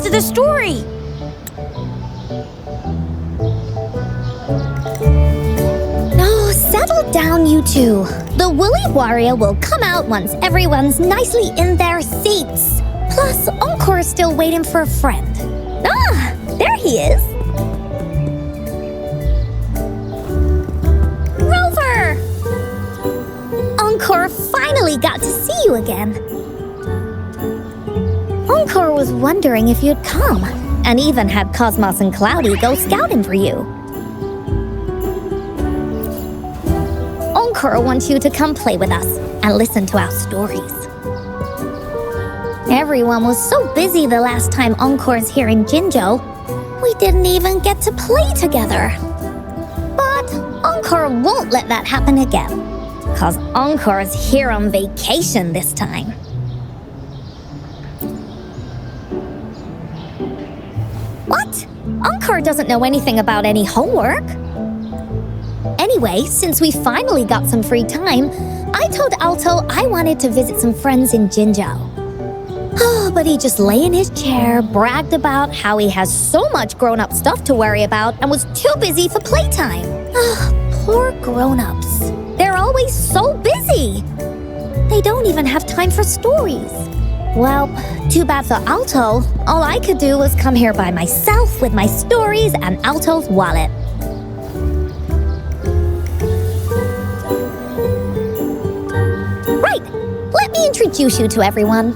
to the story. Oh, settle down, you two. The Woolly Warrior will come out once everyone's nicely in their seats. Plus, Encore's still waiting for a friend. Ah, there he is. Rover! Encore finally got to see you again. Encore was wondering if you'd come, and even had Cosmos and Cloudy go scouting for you. Encore wants you to come play with us and listen to our stories. Everyone was so busy the last time Encore's here in Jinzhou, we didn't even get to play together. But Encore won't let that happen again, cause Encore's here on vacation this time. What? Encore doesn't know anything about any homework. Anyway, since we finally got some free time, I told Alto I wanted to visit some friends in Jinzhou. Oh, but he just lay in his chair, bragged about how he has so much grown-up stuff to worry about, and was too busy for playtime. Poor grown-ups. They're always so busy. They don't even have time for stories. Well, too bad for Alto. All I could do was come here by myself with my stories and Alto's wallet. Right, let me introduce you to everyone.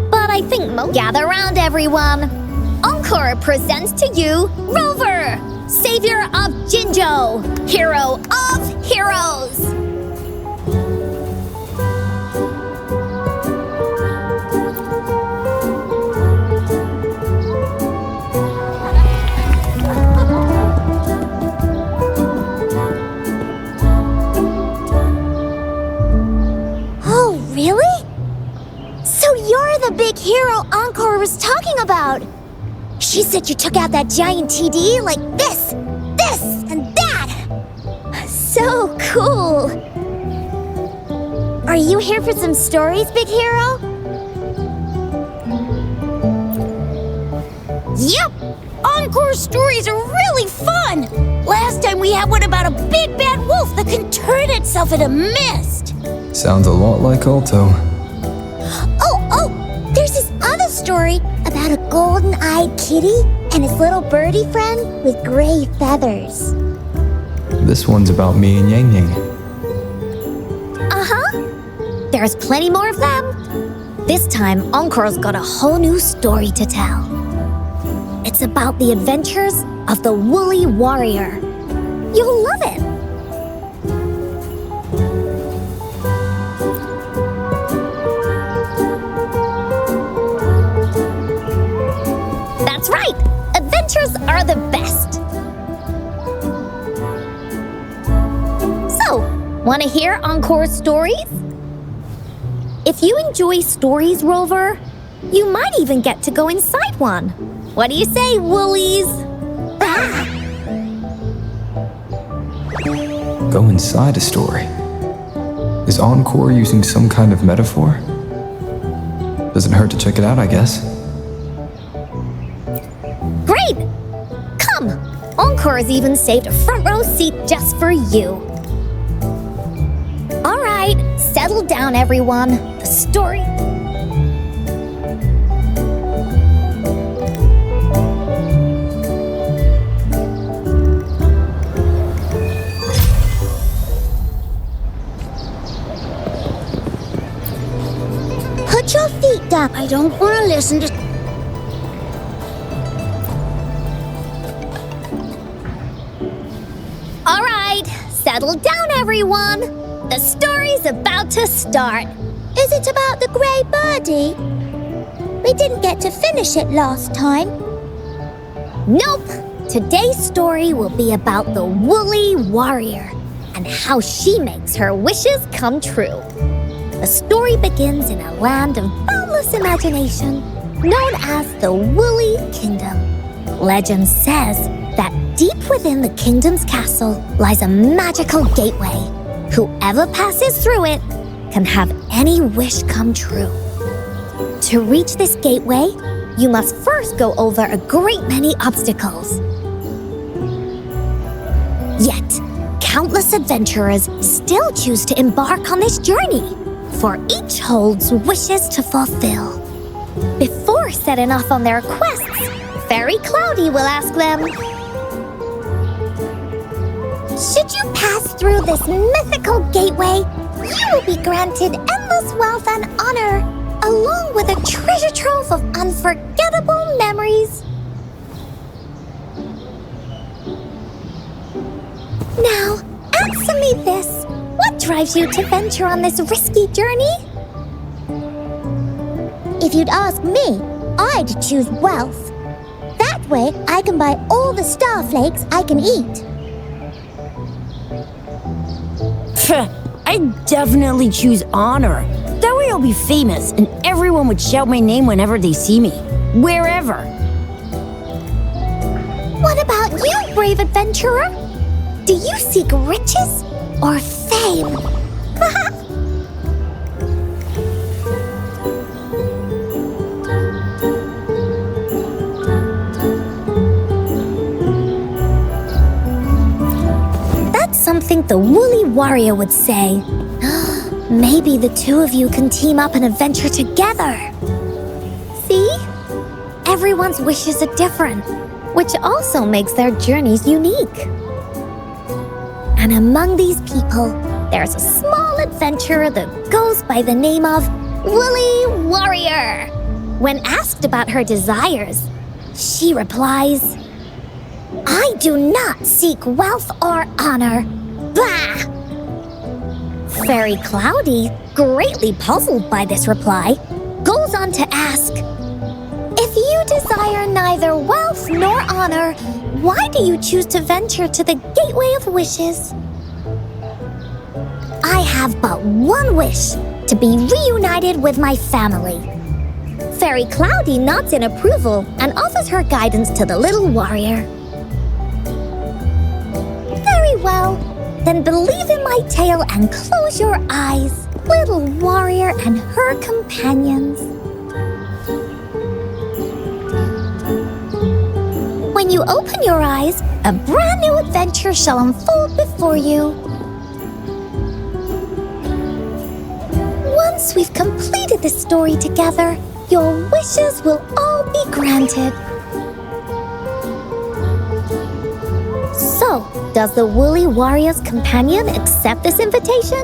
But I think gather round, everyone. Encore presents to you Rover, savior of Jinzhou, hero of heroes. Really? So you're the big hero Encore was talking about. She said you took out that giant TD like this, and that. So cool. Are you here for some stories, big hero? Yep. Encore's stories are really fun. Last time we had one about a big bad wolf that can turn itself into mist. Sounds a lot like Alto. Oh, there's this other story about a golden-eyed kitty and his little birdie friend with gray feathers. This one's about me and Yang Yang. Uh-huh. There's plenty more of them. This time, Encore's got a whole new story to tell. It's about the adventures of the Woolly Warrior. You'll love it. That's right! Adventures are the best! So, want to hear Encore's stories? If you enjoy stories, Rover, you might even get to go inside one. What do you say, Woolies? Go inside a story. Is Encore using some kind of metaphor? Doesn't hurt to check it out, I guess. Great! Come! Encore's even saved a front row seat just for you. All right, settle down, everyone. The story... Put your feet down. I don't want to listen to... All right, settle down, everyone. The story's about to start. Is it about the grey birdie? We didn't get to finish it last time. Nope. Today's story will be about the Woolly Warrior and how she makes her wishes come true. The story begins in a land of boundless imagination known as the Woolly Kingdom. Legend says that deep within the kingdom's castle lies a magical gateway. Whoever passes through it can have any wish come true. To reach this gateway, you must first go over a great many obstacles. Yet, countless adventurers still choose to embark on this journey, for each holds wishes to fulfill. Before setting off on their quests, Fairy Cloudy will ask them, should you pass through this mythical gateway, you will be granted endless wealth and honor, along with a treasure trove of unforgettable memories. Now, answer me this. What drives you to venture on this risky journey? If you'd ask me, I'd choose wealth. That way, I can buy all the starflakes I can eat. I'd definitely choose honor. That way I'll be famous and everyone would shout my name whenever they see me. Wherever. What about you, brave adventurer? Do you seek riches or fame? that's something the Woolly Warrior would say. Maybe the two of you can team up and adventure together. See? Everyone's wishes are different, which also makes their journeys unique. And among these people, there's a small adventurer that goes by the name of Woolly Warrior. When asked about her desires, she replies, I do not seek wealth or honor. Bah! Fairy Cloudy, greatly puzzled by this reply, goes on to ask, if you desire neither wealth nor honor, why do you choose to venture to the Gateway of Wishes? I have but one wish, to be reunited with my family. Fairy Cloudy nods in approval and offers her guidance to the little warrior. Very well. Then believe in my tale and close your eyes, little warrior and her companions. When you open your eyes, a brand new adventure shall unfold before you. Once we've completed the story together, your wishes will all be granted. So, does the Woolly Warrior's companion accept this invitation?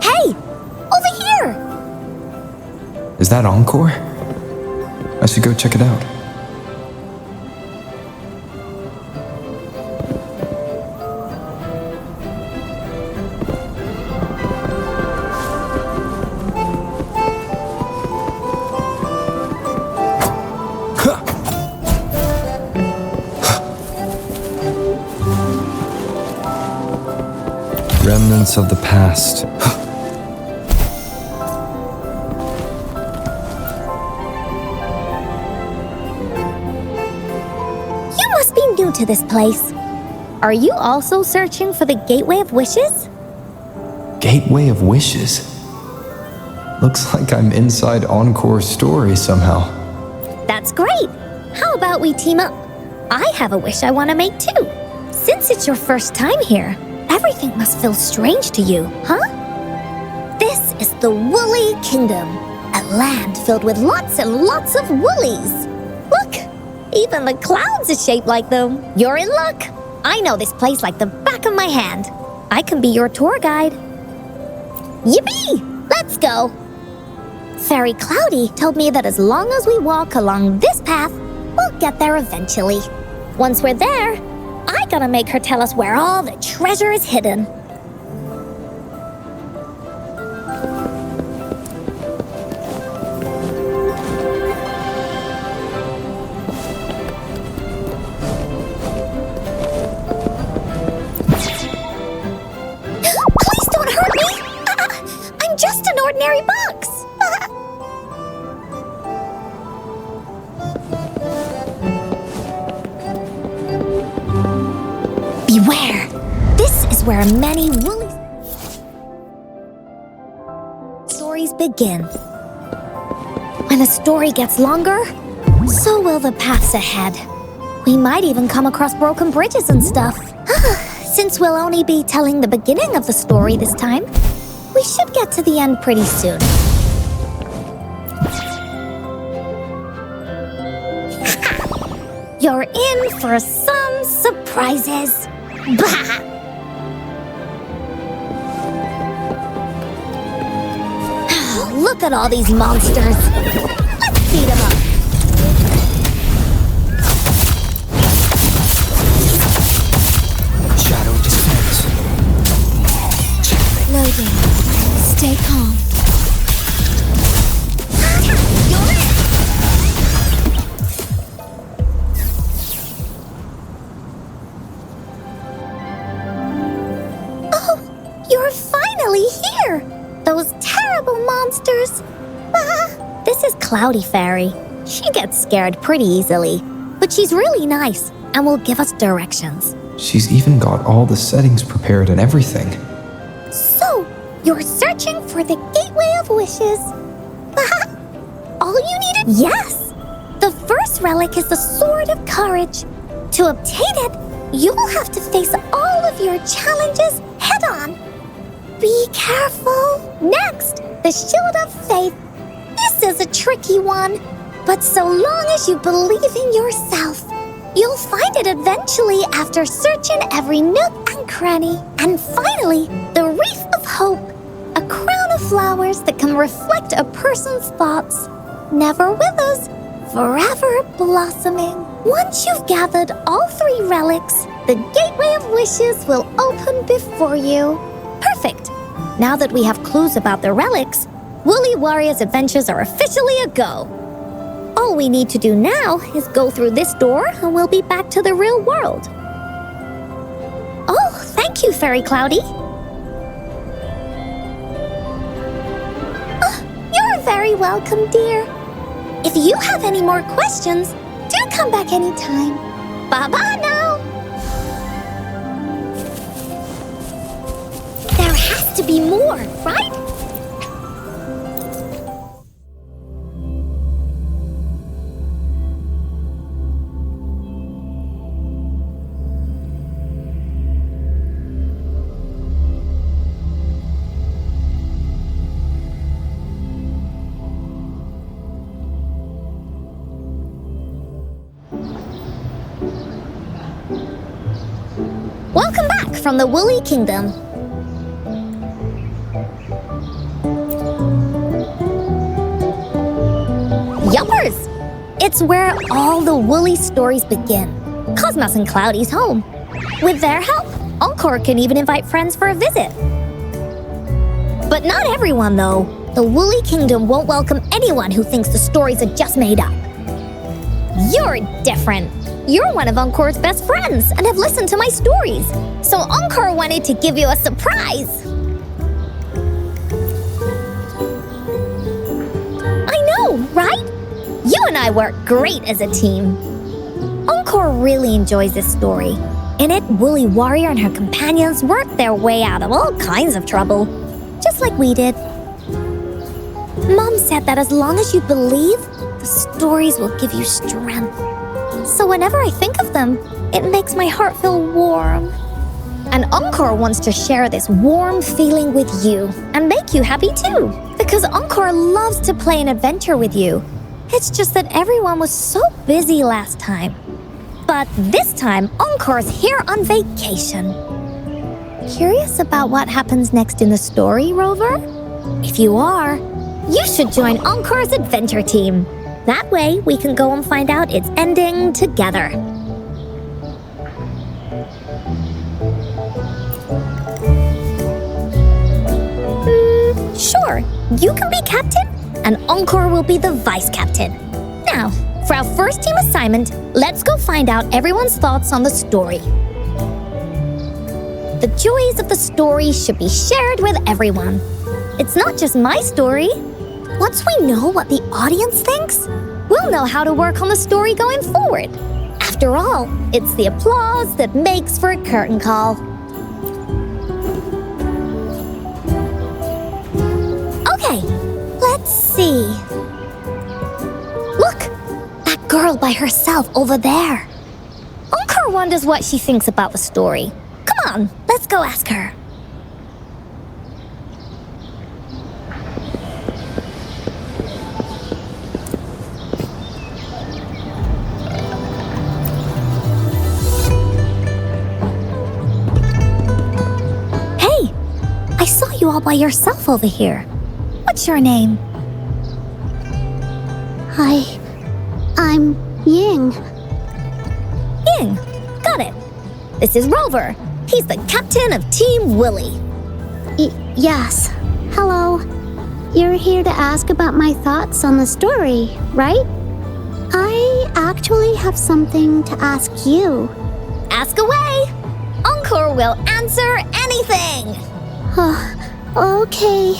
Hey! Over here! Is that Encore? I should go check it out. Remnants of the past. You must be new to this place. Are you also searching for the Gateway of Wishes? Gateway of Wishes? Looks like I'm inside Encore's story somehow. That's great. How about we team up? I have a wish I want to make too. Since it's your first time here, everything must feel strange to you, huh? This is the Woolly Kingdom, a land filled with lots and lots of woolies. Look, even the clouds are shaped like them. You're in luck. I know this place like the back of my hand. I can be your tour guide. Yippee! Let's go! Fairy Cloudy told me that as long as we walk along this path, we'll get there eventually. Once we're there, I gotta make her tell us where all the treasure is hidden. Please don't hurt me! Beware! This is where many woolly stories begin. When a story gets longer, so will the paths ahead. We might even come across broken bridges and stuff. Since we'll only be telling the beginning of the story this time, we should get to the end pretty soon. You're in for some surprises. Bah! Look at all these monsters. Let's beat them up. Shadow descends. Loading. Stay calm. You're it. Oh, you're finally here. Those terrible monsters. This is Cloudy Fairy. She gets scared pretty easily, but she's really nice and will give us directions. She's even got all the settings prepared and everything. So, you're searching for the Gateway of Wishes. All you needed? Yes! The first relic is the Sword of Courage. To obtain it, you'll have to face all of your challenges head-on. Be careful. Next, the Shield of Faith. This is a tricky one, but so long as you believe in yourself, you'll find it eventually after searching every nook and cranny. And finally, the Wreath of Hope, a crown of flowers that can reflect a person's thoughts. Never withers, forever blossoming. Once you've gathered all 3 relics, the Gateway of Wishes will open before you. Perfect. Now that we have clues about the relics, Woolly Warrior's adventures are officially a go. All we need to do now is go through this door and we'll be back to the real world. Oh, thank you, Fairy Cloudy. Oh, you're very welcome, dear. If you have any more questions, do come back anytime. Bye-bye now. There has to be more, right? Welcome back from the Woolly Kingdom. Yuppers! It's where all the Woolly stories begin. Cosmos and Cloudy's home. With their help, Encore can even invite friends for a visit. But not everyone, though. The Woolly Kingdom won't welcome anyone who thinks the stories are just made up. You're different. You're one of Encore's best friends and have listened to my stories. So Encore wanted to give you a surprise. I know, right? You and I work great as a team. Encore really enjoys this story. In it, Woolly Warrior and her companions worked their way out of all kinds of trouble, just like we did. Mom said that as long as you believe, the stories will give you strength. So whenever I think of them, it makes my heart feel warm. And Encore wants to share this warm feeling with you and make you happy too. Because Encore loves to play an adventure with you. It's just that everyone was so busy last time. But this time, Encore's here on vacation. Curious about what happens next in the story, Rover? If you are, you should join Encore's adventure team. That way, we can go and find out its ending together. Sure, you can be captain, and Encore will be the vice captain. Now, for our first team assignment, let's go find out everyone's thoughts on the story. The joys of the story should be shared with everyone. It's not just my story. Once we know what the audience thinks, we'll know how to work on the story going forward. After all, it's the applause that makes for a curtain call. Okay, let's see. Look, that girl by herself over there. Encore wonders what she thinks about the story. Come on, let's go ask her. I saw you all by yourself over here. What's your name? I'm Ying. Ying. Got it. This is Rover. He's the captain of Team Willy. Yes. Hello. You're here to ask about my thoughts on the story, right? I actually have something to ask you. Ask away. Encore will answer anything. Okay.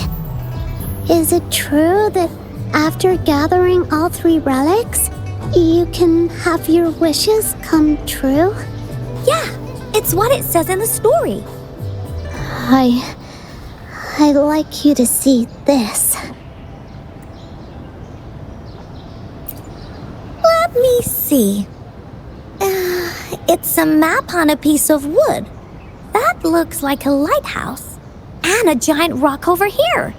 Is it true that after gathering all 3 relics, you can have your wishes come true? Yeah, it's what it says in the story. I'd like you to see this. Let me see. It's a map on a piece of wood. That looks like a lighthouse. And a giant rock over here.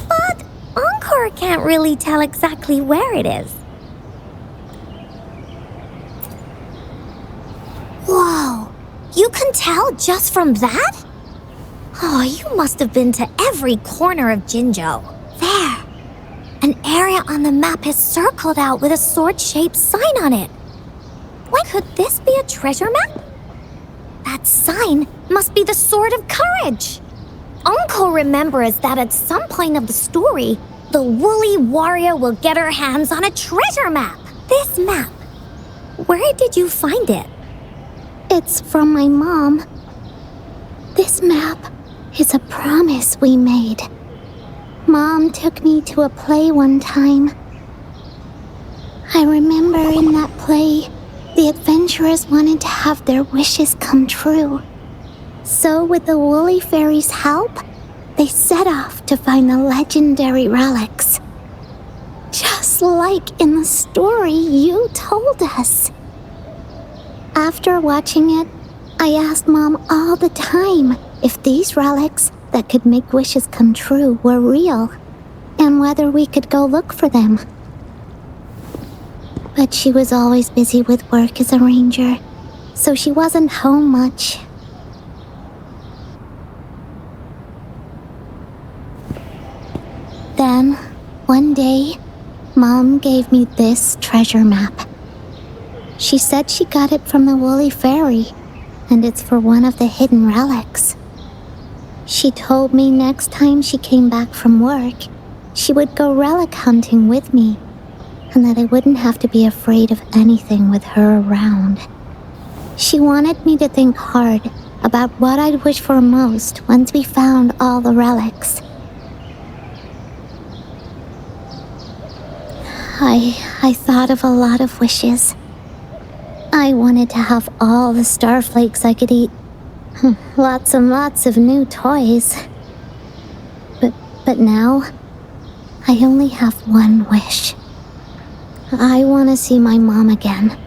But Encore can't really tell exactly where it is. Whoa, you can tell just from that? Oh, you must have been to every corner of Jinzhou. There, an area on the map is circled out with a sword-shaped sign on it. What, could this be a treasure map? That sign must be the Sword of Courage. Encore remembers that at some point of the story, the woolly warrior will get her hands on a treasure map. This map, where did you find it? It's from my mom. This map is a promise we made. Mom took me to a play one time. I remember in that play, the adventurers wanted to have their wishes come true. So with the Woolly Fairy's help, they set off to find the legendary relics. Just like in the story you told us. After watching it, I asked Mom all the time if these relics that could make wishes come true were real, and whether we could go look for them. But she was always busy with work as a ranger, so she wasn't home much. Then, one day, Mom gave me this treasure map. She said she got it from the Woolly Fairy, and it's for one of the hidden relics. She told me next time she came back from work, she would go relic hunting with me, and that I wouldn't have to be afraid of anything with her around. She wanted me to think hard about what I'd wish for most once we found all the relics. I thought of a lot of wishes. I wanted to have all the starflakes I could eat. Lots and lots of new toys. But now, I only have one wish. I want to see my mom again.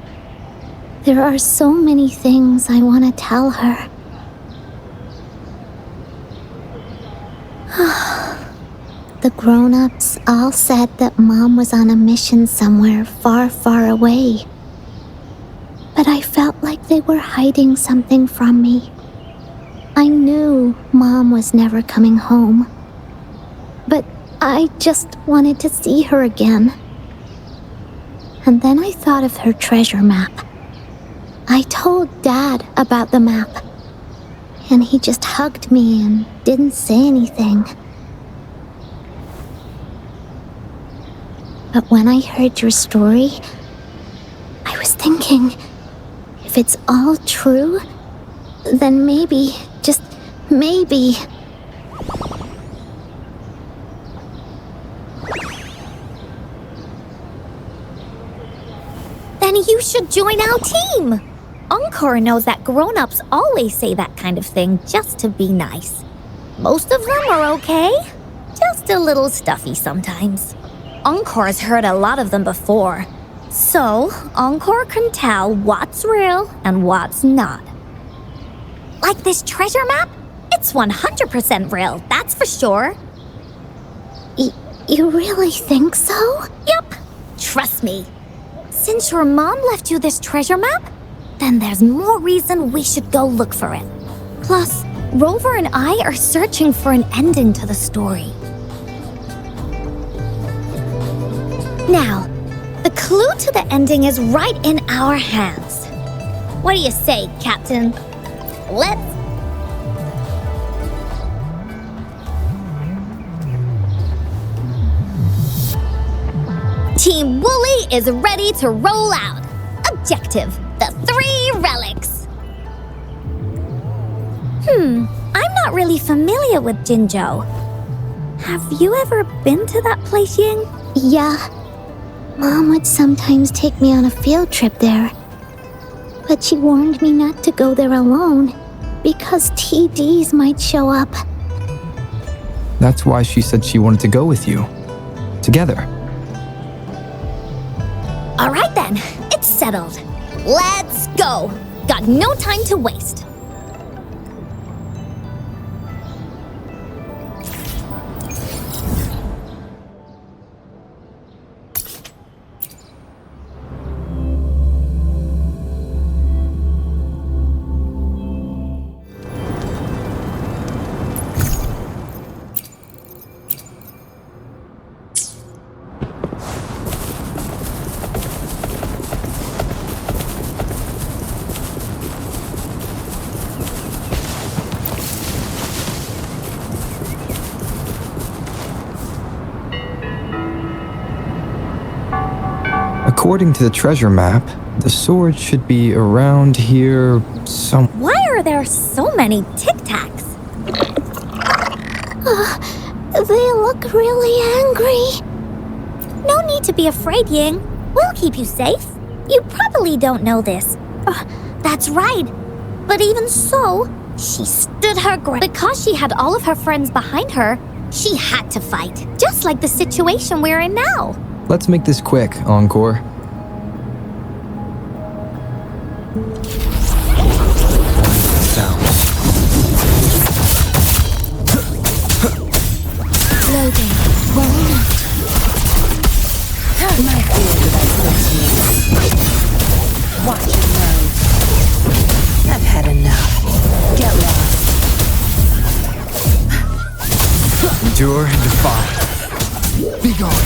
There are so many things I want to tell her. The grown-ups all said that Mom was on a mission somewhere far, far away. But I felt like they were hiding something from me. I knew Mom was never coming home. But I just wanted to see her again. And then I thought of her treasure map. I told Dad about the map, and he just hugged me and didn't say anything. But when I heard your story, I was thinking, if it's all true, then maybe, just maybe, Then you should join our team. Encore knows that grown-ups always say that kind of thing just to be nice. Most of them are okay, just a little stuffy sometimes. Encore's heard a lot of them before, so Encore can tell what's real and what's not. Like this treasure map? It's 100% real, that's for sure. You really think so? Yup, trust me. Since your mom left you this treasure map, then there's more reason we should go look for it. Plus, Rover and I are searching for an ending to the story. Now, the clue to the ending is right in our hands. What do you say, Captain? Let's... Team Wooly is ready to roll out. Objective, the 3 relics. I'm not really familiar with Jinzhou. Have you ever been to that place, Ying? Yeah. Mom would sometimes take me on a field trip there. But she warned me not to go there alone, because TDs might show up. That's why she said she wanted to go with you. Together. All right then, it's settled. Let's go. Got no time to waste. According to the treasure map, the sword should be around here some... Why are there so many Tic Tacs? They look really angry. No need to be afraid, Ying. We'll keep you safe. You probably don't know this. That's right. But even so, she stood her ground. Because she had all of her friends behind her, she had to fight. Just like the situation we're in now. Let's make this quick, Encore. Loading. Warning up. My field of expertise. Watch your mind. I've had enough. Get lost. Endure and defy. Be gone.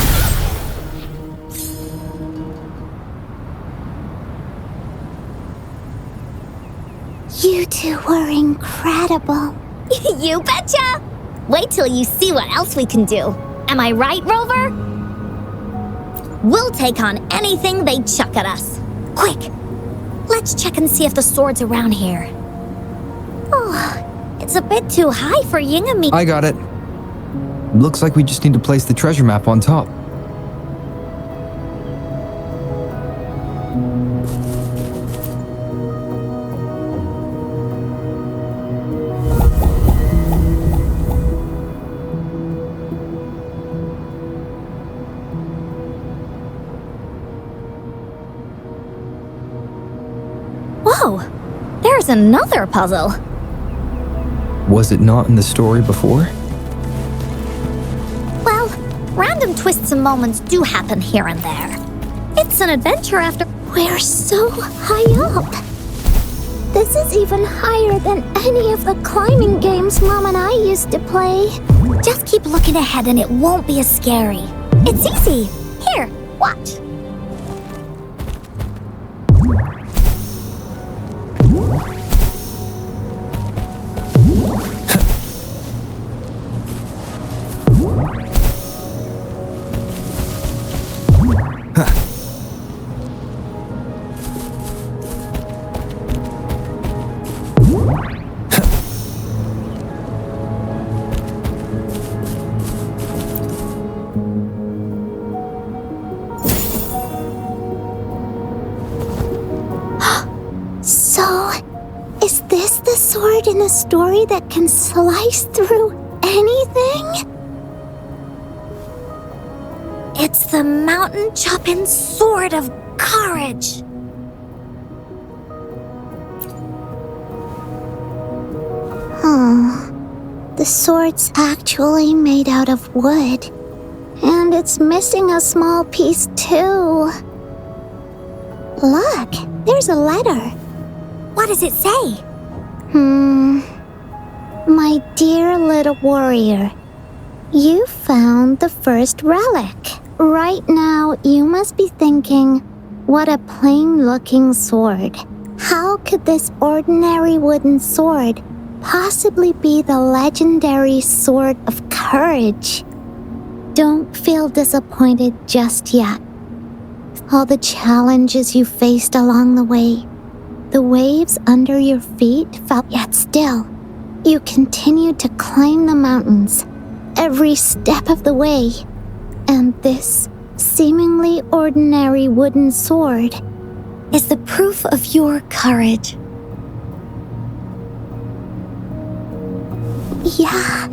You two were incredible. You betcha! Wait till you see what else we can do. Am I right, Rover? We'll take on anything they chuck at us. Quick! Let's check and see if the sword's around here. Oh, it's a bit too high for Ying and me. I got it. Looks like we just need to place the treasure map on top. Whoa! There's another puzzle. Was it not in the story before? Well, random twists and moments do happen here and there. It's an adventure after... We're so high up. This is even higher than any of the climbing games Mom and I used to play. Just keep looking ahead and it won't be as scary. It's easy. Here, watch. this the sword in a story that can slice through anything? It's the mountain-chopping sword of courage. The sword's actually made out of wood, and it's missing a small piece too. Look, there's a letter. What does it say? My dear little warrior, you found the first relic. Right now, you must be thinking, what a plain-looking sword. How could this ordinary wooden sword possibly be the legendary sword of courage? Don't feel disappointed just yet. All the challenges you faced along the way, the waves under your feet felt, yet still, you continued to climb the mountains every step of the way. And this seemingly ordinary wooden sword is the proof of your courage. Yeah,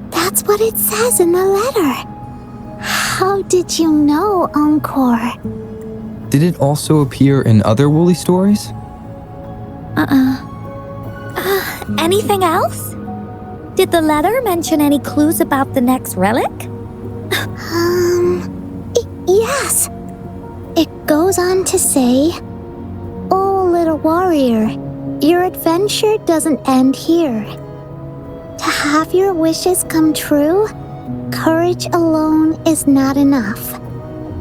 that's what it says in the letter. How did you know, Encore? Did it also appear in other Woolly stories? Anything else? Did the letter mention any clues about the next relic? Yes. It goes on to say, "Oh, little warrior, your adventure doesn't end here. To have your wishes come true, courage alone is not enough.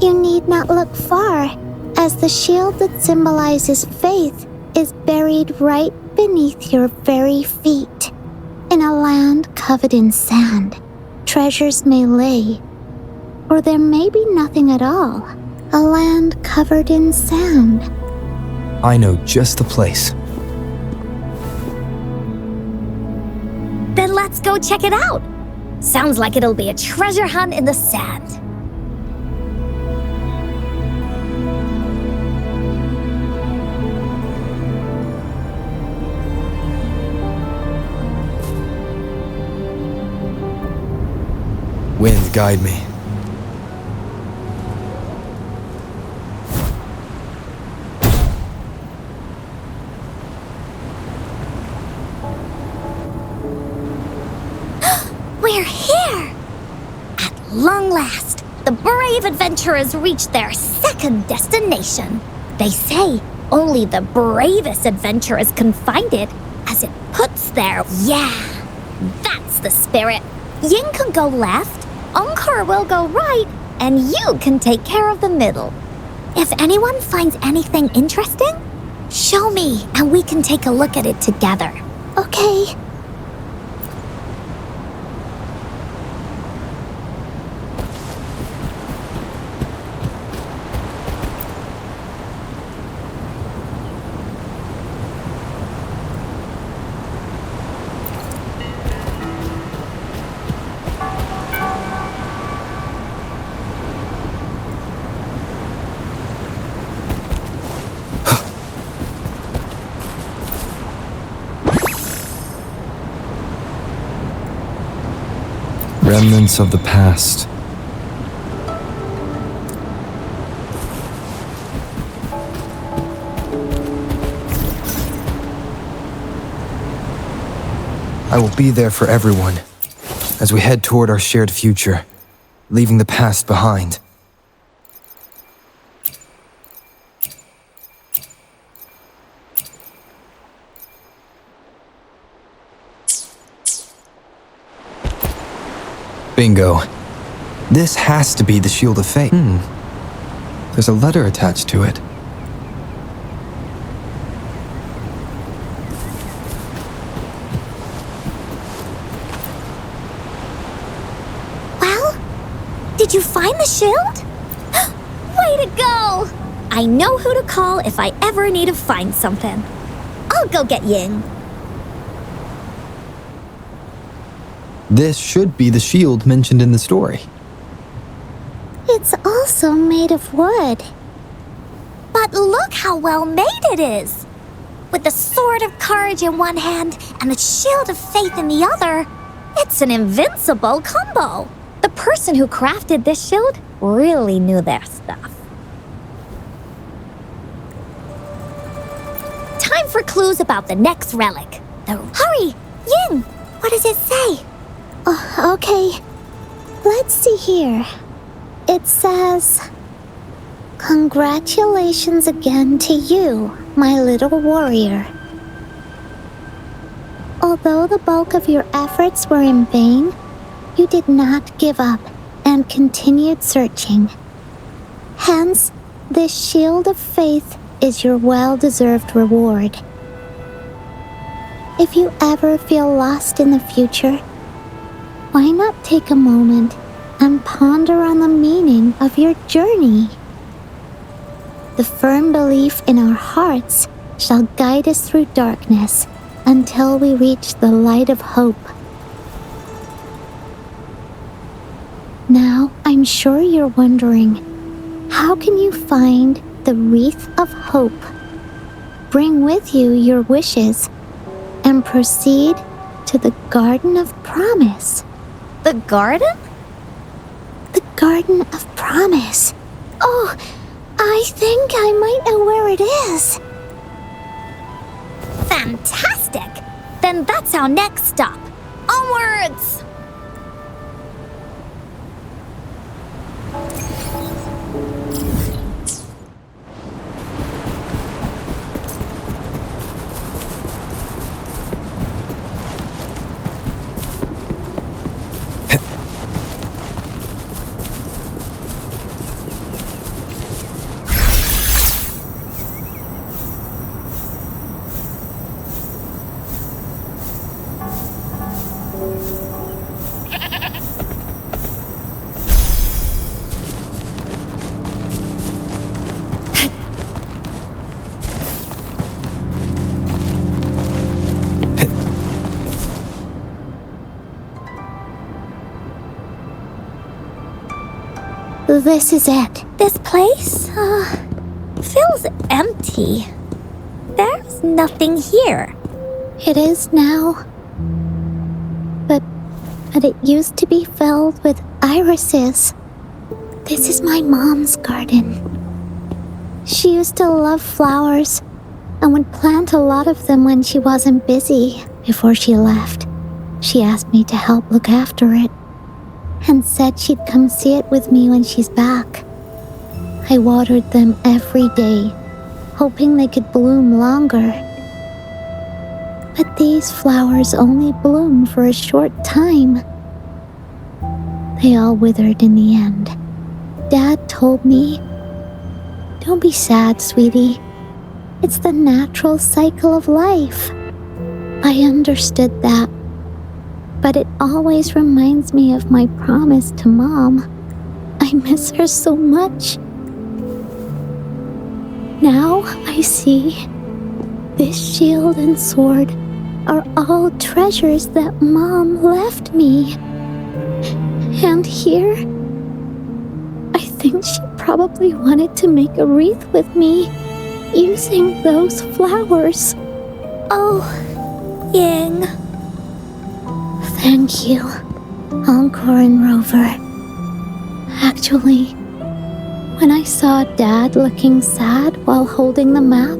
You need not look far, as the shield that symbolizes faith is buried right beneath your very feet. In a land covered in sand, treasures may lay, or there may be nothing at all. A land covered in sand." I know just the place. Then let's go check it out. Sounds like it'll be a treasure hunt in the sand. Wind, guide me. We're here! At long last, the brave adventurers reached their second destination. They say only the bravest adventurers can find it, as it puts their... Yeah, that's the spirit. Yin can go left, Encore will go right, and you can take care of the middle. If anyone finds anything interesting, show me and we can take a look at it together. Okay. Remnants of the past. I will be there for everyone as we head toward our shared future, leaving the past behind. Bingo. This has to be the Shield of Fate. There's a letter attached to it. Well, did you find the shield? Way to go! I know who to call if I ever need to find something. I'll go get Ying. This should be the shield mentioned in the story. It's also made of wood. But look how well made it is. With the sword of courage in one hand and the shield of faith in the other, it's an invincible combo. The person who crafted this shield really knew their stuff. Time for clues about the next relic. Hurry! Ying! What does it say? Okay. Let's see here. It says, "Congratulations again to you, my little warrior. Although the bulk of your efforts were in vain, you did not give up and continued searching. Hence, this shield of faith is your well-deserved reward. If you ever feel lost in the future, why not take a moment and ponder on the meaning of your journey? The firm belief in our hearts shall guide us through darkness until we reach the light of hope." Now, I'm sure you're wondering, how can you find the wreath of hope? Bring with you your wishes and proceed to the Garden of Promise. The garden? The Garden of Promise. Oh, I think I might know where it is. Fantastic! Then that's our next stop. Onwards! This is it. This place, feels empty. There's nothing here. It is now. But it used to be filled with irises. This is my mom's garden. She used to love flowers and would plant a lot of them when she wasn't busy. Before she left, she asked me to help look after it and said she'd come see it with me when she's back. I watered them every day, hoping they could bloom longer. But these flowers only bloom for a short time. They all withered in the end. Dad told me, "Don't be sad, sweetie. It's the natural cycle of life." I understood that, but it always reminds me of my promise to Mom. I miss her so much. Now I see this shield and sword are all treasures that Mom left me. And here, I think she probably wanted to make a wreath with me using those flowers. Oh, Ying. Thank you, Encore and Rover. Actually, when I saw Dad looking sad while holding the map,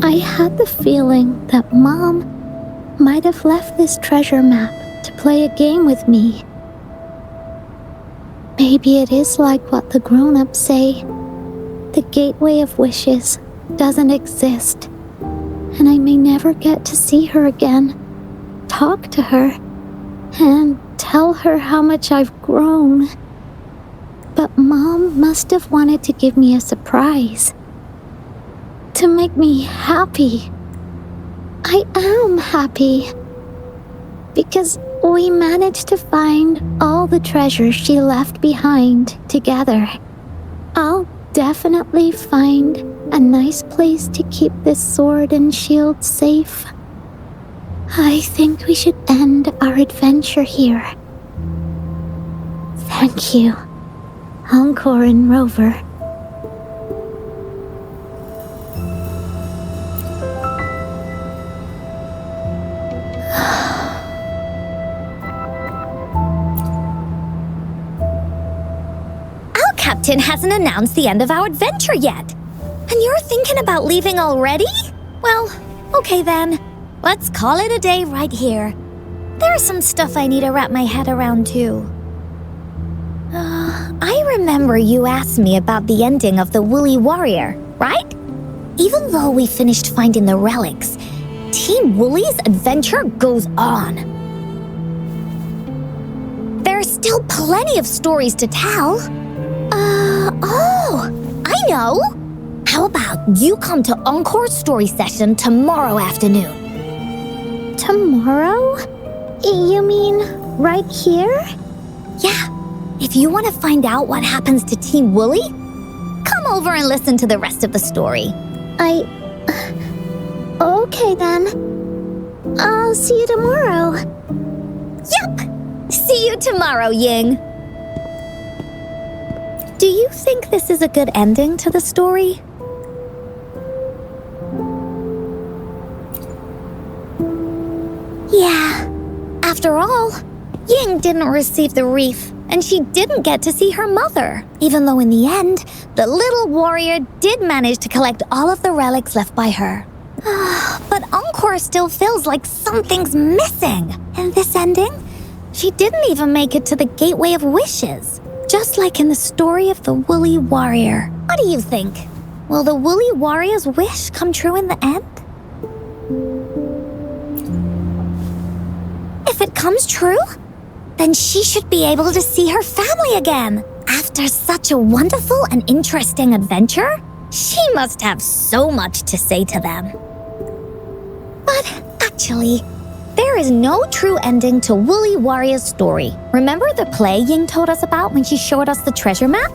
I had the feeling that Mom might have left this treasure map to play a game with me. Maybe it is like what the grown-ups say. The gateway of wishes doesn't exist, and I may never get to see her again, talk to her, and tell her how much I've grown. But Mom must have wanted to give me a surprise. To make me happy. I am happy. Because we managed to find all the treasures she left behind together. I'll definitely find a nice place to keep this sword and shield safe. I think we should end our adventure here. Thank you, Encore and Rover. captain hasn't announced the end of our adventure yet. And you're thinking about leaving already? Well, okay then. Let's call it a day right here. There's some stuff I need to wrap my head around too. I remember you asked me about the ending of the Woolly Warrior, right? Even though we finished finding the relics, Team Woolly's adventure goes on. There's still plenty of stories to tell. I know! How about you come to Encore's story session tomorrow afternoon? Tomorrow? You mean right here? Yeah. If you want to find out what happens to Team Woolly, come over and listen to the rest of the story. Okay then. I'll see you tomorrow. Yup! See you tomorrow, Ying. Do you think this is a good ending to the story? Yeah. After all, Ying didn't receive the wreath, and she didn't get to see her mother, even though in the end, the little warrior did manage to collect all of the relics left by her. But Encore still feels like something's missing. In this ending, she didn't even make it to the Gateway of Wishes, just like in the story of the Woolly Warrior. What do you think? Will the Woolly Warrior's wish come true in the end? If it comes true, then she should be able to see her family again. After such a wonderful and interesting adventure, she must have so much to say to them. But actually, there is no true ending to Woolly Warrior's story. Remember the play Ying told us about when she showed us the treasure map?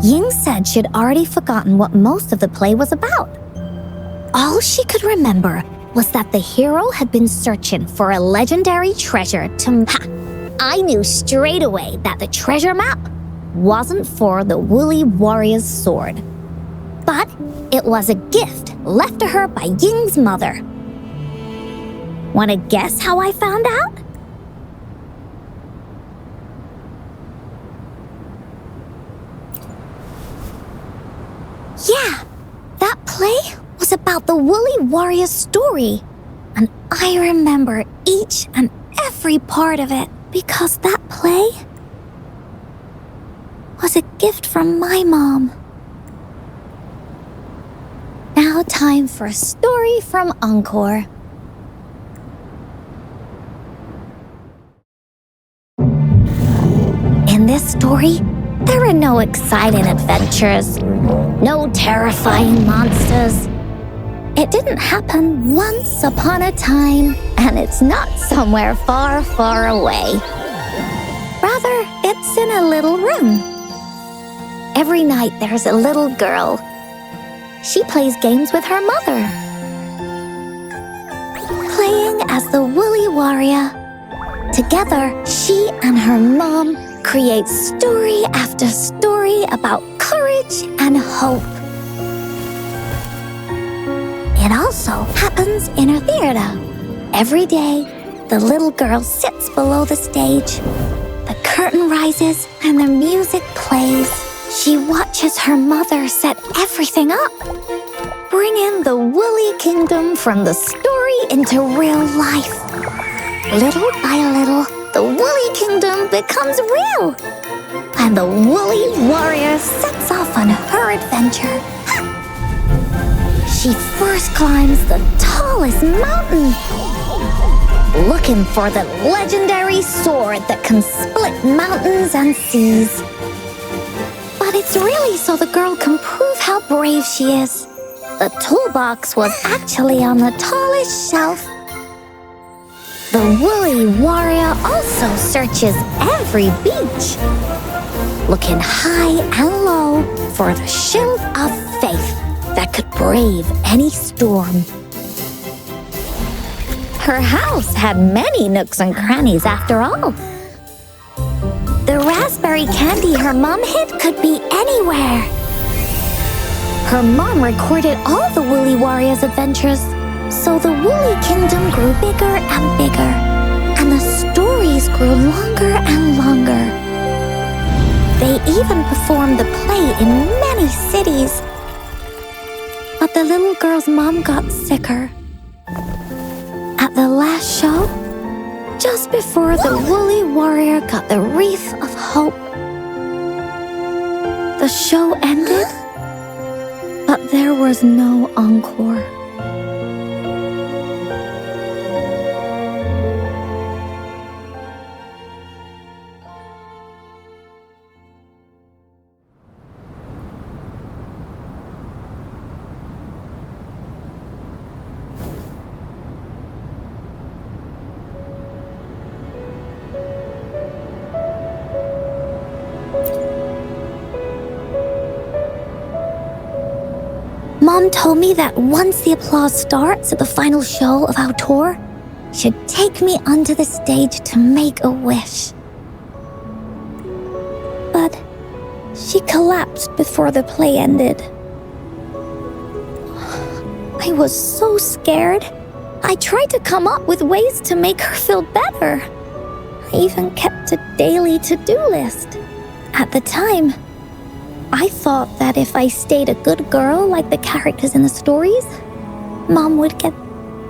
Ying said she'd already forgotten what most of the play was about. All she could remember was that the hero had been searching for a legendary treasure to... I knew straight away that the treasure map wasn't for the Woolly Warrior's sword. But it was a gift left to her by Ying's mother. Want to guess how I found out? Yeah, that play was about the Woolly Warrior's story. And I remember each and every part of it because that play was a gift from my mom. Now time for a story from Encore. In this story, there are no exciting adventures, no terrifying monsters. It didn't happen once upon a time, and it's not somewhere far, far away. Rather, it's in a little room. Every night there's a little girl. She plays games with her mother, playing as the Woolly Warrior. Together, she and her mom create story after story about courage and hope. It also happens in her theater. Every day, the little girl sits below the stage. The curtain rises and the music plays. She watches her mother set everything up, bringing the Woolly Kingdom from the story into real life. Little by little, the Woolly Kingdom becomes real, and the Woolly Warrior sets off on her adventure. She first climbs the tallest mountain, looking for the legendary sword that can split mountains and seas. But it's really so the girl can prove how brave she is. The toolbox was actually on the tallest shelf. The Woolly Warrior also searches every beach, looking high and low for the shield of faith that could brave any storm. Her house had many nooks and crannies after all. The raspberry candy her mom hid could be anywhere. Her mom recorded all the Woolly Warrior's adventures, so the Woolly Kingdom grew bigger and bigger, And the stories grew longer and longer. They even performed the play in many cities. But the little girl's mom got sicker. At the last show, just before the woolly warrior got the wreath of hope, the show ended, but there was no encore. Mom told me that once the applause starts at the final show of our tour, she'd take me onto the stage to make a wish. But she collapsed before the play ended. I was so scared. I tried to come up with ways to make her feel better. I even kept a daily to-do list. At the time, I thought that if I stayed a good girl like the characters in the stories, Mom would get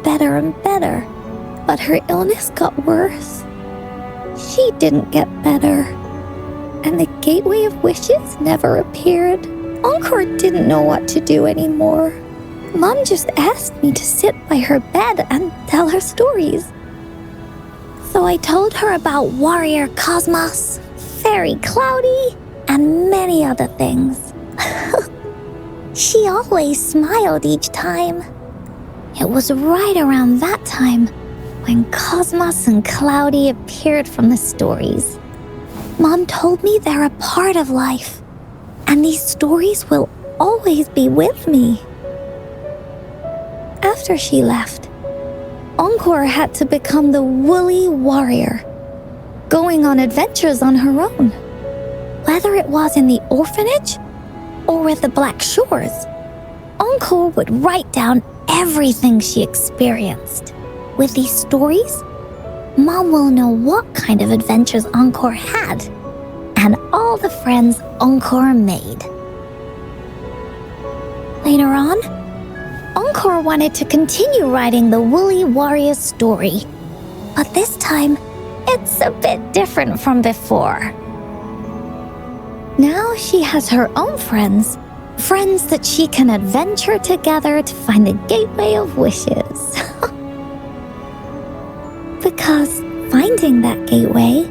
better and better. But her illness got worse. She didn't get better. And the Gateway of Wishes never appeared. Encore didn't know what to do anymore. Mom just asked me to sit by her bed and tell her stories. So I told her about Warrior Cosmos, Fairy Cloudy, and many other things. She always smiled each time. It was right around that time when Cosmos and Cloudy appeared from the stories. Mom told me they're a part of life, and these stories will always be with me. After she left, Encore had to become the woolly warrior, going on adventures on her own. Whether it was in the orphanage or with the Black Shores, Encore would write down everything she experienced. With these stories, Mom will know what kind of adventures Encore had and all the friends Encore made. Later on, Encore wanted to continue writing the Woolly Warrior story, but this time, it's a bit different from before. Now she has her own friends that she can adventure together to find the Gateway of Wishes. Because finding that gateway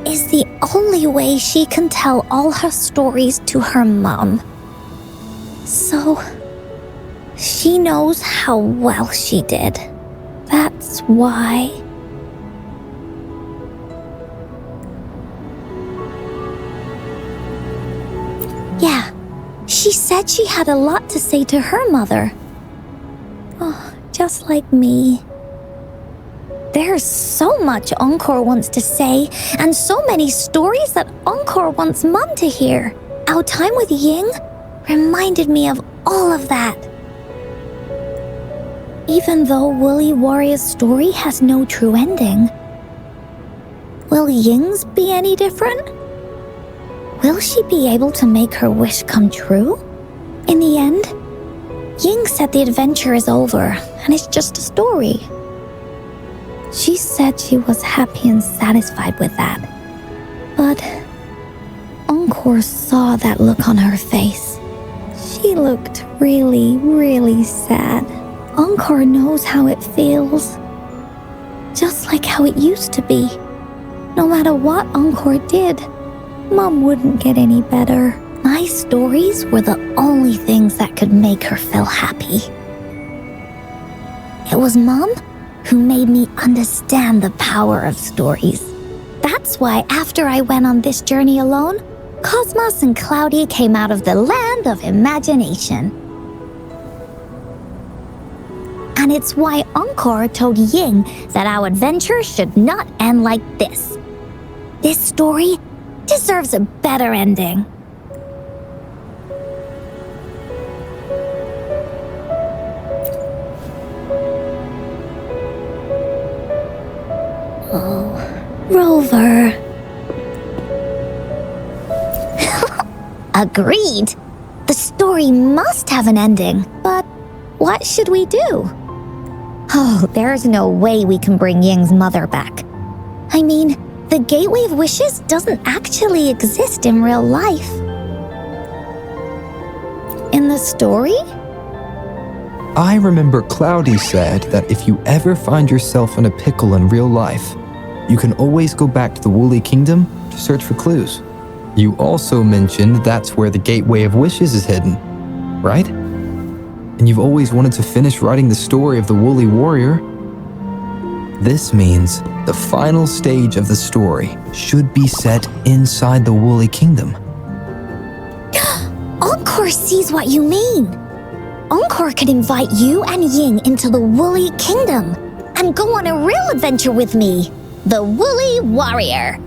is the only way she can tell all her stories to her mom. So she knows how well she did. That's why. Yeah, she said she had a lot to say to her mother. Oh, just like me. There's so much Encore wants to say, and so many stories that Encore wants Mom to hear. Our time with Ying reminded me of all of that. Even though Woolly Warrior's story has no true ending, will Ying's be any different? Will she be able to make her wish come true? In the end, Ying said the adventure is over and it's just a story. She said she was happy and satisfied with that. But Encore saw that look on her face. She looked really, really sad. Encore knows how it feels. Just like how it used to be. No matter what Encore did, Mom wouldn't get any better. My stories were the only things that could make her feel happy. It was Mom who made me understand the power of stories. That's why after I went on this journey alone, Cosmos and Cloudy came out of the land of imagination. And it's why Encore told Ying that our adventure should not end like this. This story deserves a better ending. Rover. Agreed. The story must have an ending, but what should we do? Oh, there's no way we can bring Ying's mother back. I mean, the Gateway of Wishes doesn't actually exist in real life. In the story? I remember Cloudy said that if you ever find yourself in a pickle in real life, you can always go back to the Woolly Kingdom to search for clues. You also mentioned that's where the Gateway of Wishes is hidden, right? And you've always wanted to finish writing the story of the Woolly Warrior. This means the final stage of the story should be set inside the Woolly Kingdom. Encore sees what you mean. Encore could invite you and Ying into the Woolly Kingdom and go on a real adventure with me, the Woolly Warrior.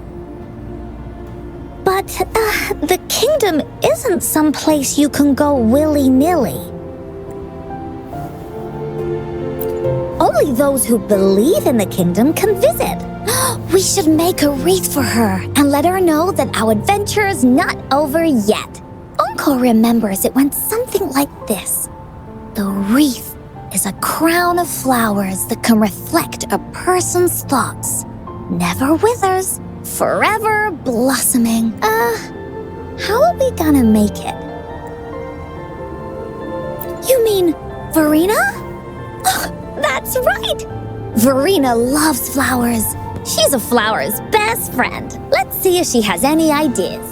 But the kingdom isn't some place you can go willy-nilly. Only those who believe in the kingdom can visit. We should make a wreath for her and let her know that our adventure is not over yet. Encore remembers it went something like this. The wreath is a crown of flowers that can reflect a person's thoughts. Never withers, forever blossoming. How are we gonna make it? You mean Verena? That's right! Verena loves flowers. She's a flower's best friend. Let's see if she has any ideas.